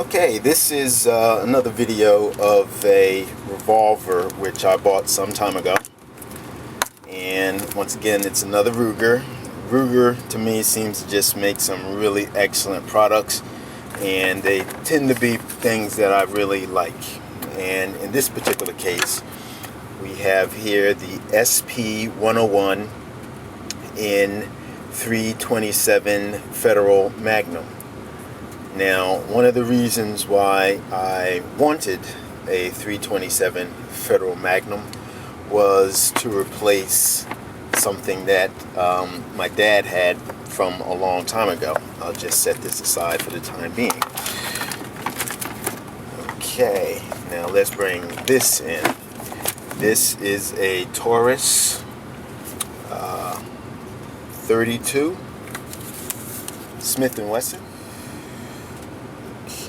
Okay, this is another video of a revolver which I bought some time ago, and once again it's another Ruger. Ruger to me seems to just make some really excellent products, and they tend to be things that I really like. And in this particular case we have here the SP101 in 327 Federal Magnum. Now, one of the reasons why I wanted a 327 Federal Magnum was to replace something that my dad had from a long time ago. I'll just set this aside for the time being. Okay, now let's bring this in. This is a Taurus 32 Smith & Wesson.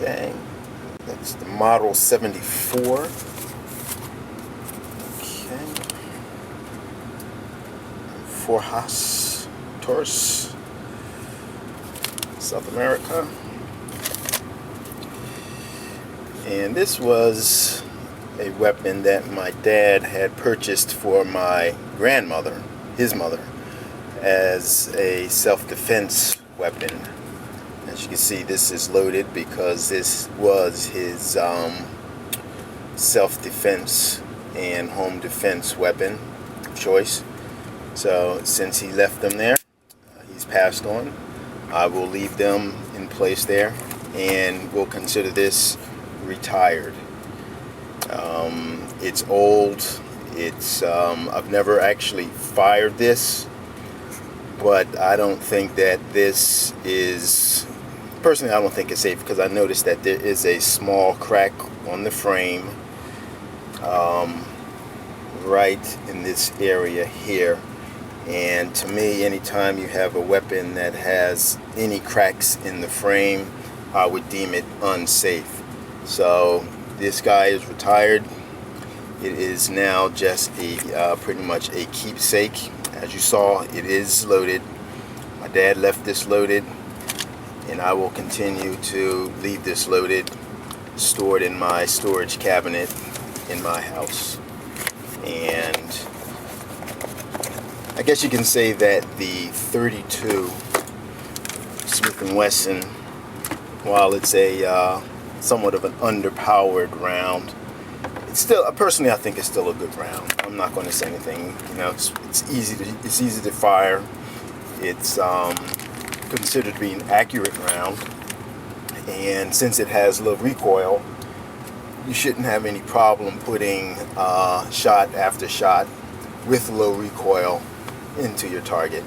Okay, that's the model 74. Okay, Taurus, South America. And this was a weapon that my dad had purchased for my grandmother, his mother, as a self-defense weapon. As you can see, this is loaded because this was his self-defense and home defense weapon of choice. So since he left them there, he's passed on. I will leave them in place there, and we'll consider this retired. It's old. It's I've never actually fired this, but I don't think that this is, personally I don't think it's safe, because I noticed that there is a small crack on the frame right in this area here, and to me, anytime you have a weapon that has any cracks in the frame, I would deem it unsafe. So this guy is retired. It is now just a pretty much a keepsake. As you saw, it is loaded. My dad left this loaded, and I will continue to leave this loaded, stored in my storage cabinet in my house. And I guess you can say that the 32 Smith & Wesson, while it's a somewhat of an underpowered round, it's still, personally I think it's still a good round. I'm not going to say anything. You know, it's easy to fire. It's considered to be an accurate round, and since it has low recoil, you shouldn't have any problem putting shot after shot with low recoil into your target.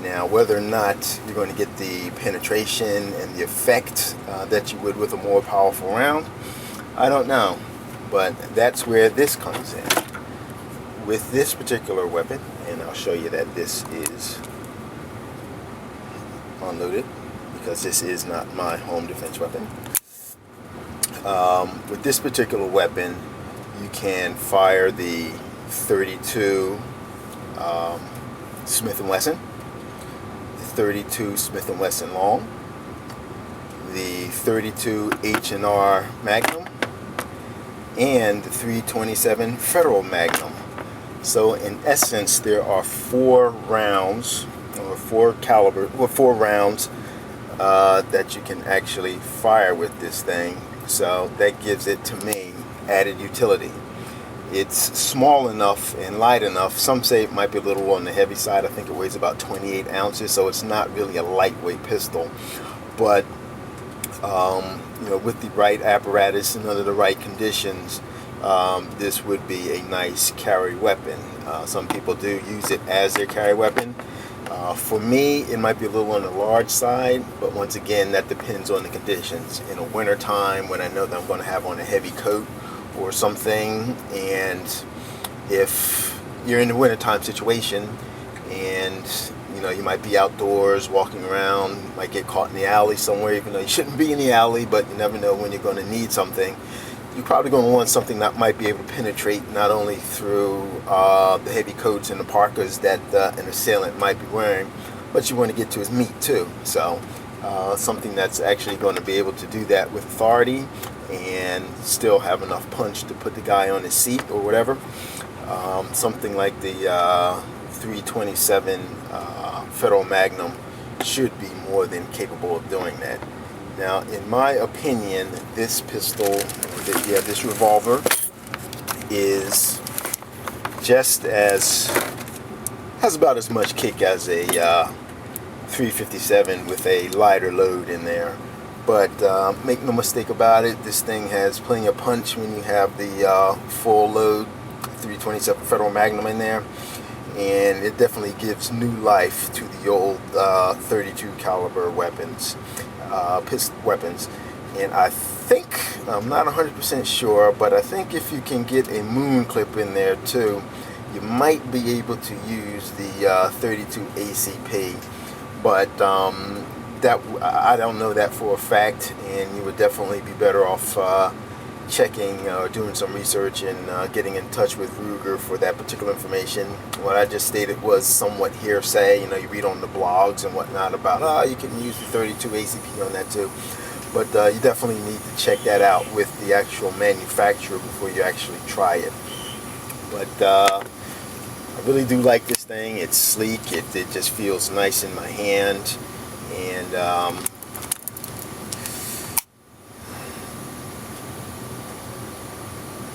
Now, whether or not you're going to get the penetration and the effect that you would with a more powerful round, I don't know. But that's where this comes in. With this particular weapon, and I'll show you that this is unloaded, because this is not my home defense weapon. With this particular weapon, you can fire the 32 Smith & Wesson, the 32 Smith & Wesson Long, the 32 H&R Magnum, and the 327 Federal Magnum. So in essence, there are four rounds, or four rounds that you can actually fire with this thing. So that gives it, to me, added utility. It's small enough and light enough. Some say it might be a little on the heavy side. I think it weighs about 28 ounces, so it's not really a lightweight pistol. But you know, with the right apparatus and under the right conditions, this would be a nice carry weapon. Some people do use it as their carry weapon. For me, it might be a little on the large side, but once again, that depends on the conditions. In the winter time, when I know that I'm going to have on a heavy coat or something, and if you're in a wintertime situation and you know, you might be outdoors walking around, might get caught in the alley somewhere, even though you shouldn't be in the alley, but you never know when you're going to need something. You're probably going to want something that might be able to penetrate not only through the heavy coats and the parkas that an assailant might be wearing, but you want to get to his meat too. So something that's actually going to be able to do that with authority and still have enough punch to put the guy on his seat or whatever. Something like the 327 Federal Magnum should be more than capable of doing that. Now, in my opinion, this pistol, this revolver, is just has about as much kick as a 357 with a lighter load in there. But make no mistake about it, this thing has plenty of punch when you have the full load 327 Federal Magnum in there, and it definitely gives new life to the old 32 caliber weapons, weapons. And I think, I'm not 100% sure, but I think if you can get a moon clip in there too, you might be able to use the 32 ACP. But that, I don't know that for a fact, and you would definitely be better off checking or doing some research and getting in touch with Ruger for that particular information. What I just stated was somewhat hearsay. You know, you read on the blogs and whatnot about, you can use the 32 ACP on that too. But you definitely need to check that out with the actual manufacturer before you actually try it. But I really do like this thing. It's sleek. It just feels nice in my hand. And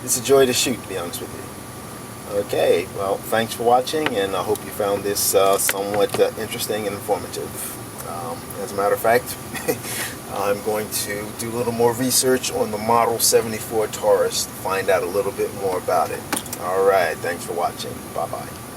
it's a joy to shoot, to be honest with you. Okay, well, thanks for watching, and I hope you found this somewhat interesting and informative. As a matter of fact, I'm going to do a little more research on the Model 74 Taurus to find out a little bit more about it. Alright, thanks for watching. Bye-bye.